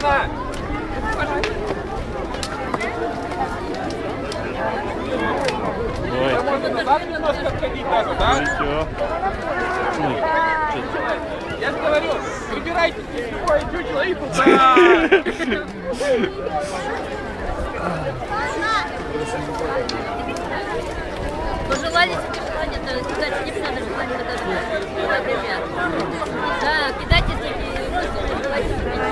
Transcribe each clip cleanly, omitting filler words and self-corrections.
Тишина! Ой, Можно назад немножко отходить даже, да? ничего. Ой, Я же говорю, выбирайте здесь любое чучело и туда! Пожелали себе желание, кидать не надо желание, даже ребят. Да, кидайте себе желайте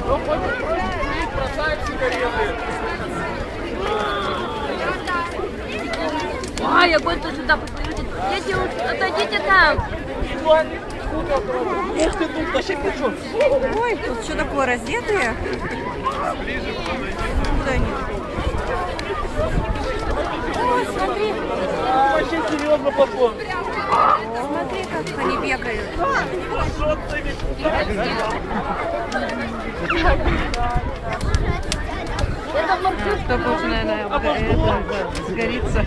Ну, хочешь бросаем сигареты. А, я кое-что сюда посмотрите. Дети, отойдите там. Ух ты, тут вообще причем. Ой, тут что такое, раздетые? Куда они? Ой, смотри, Вообще серьезно пошло. смотри, как они бегают. Только уже, наверное, сгорится.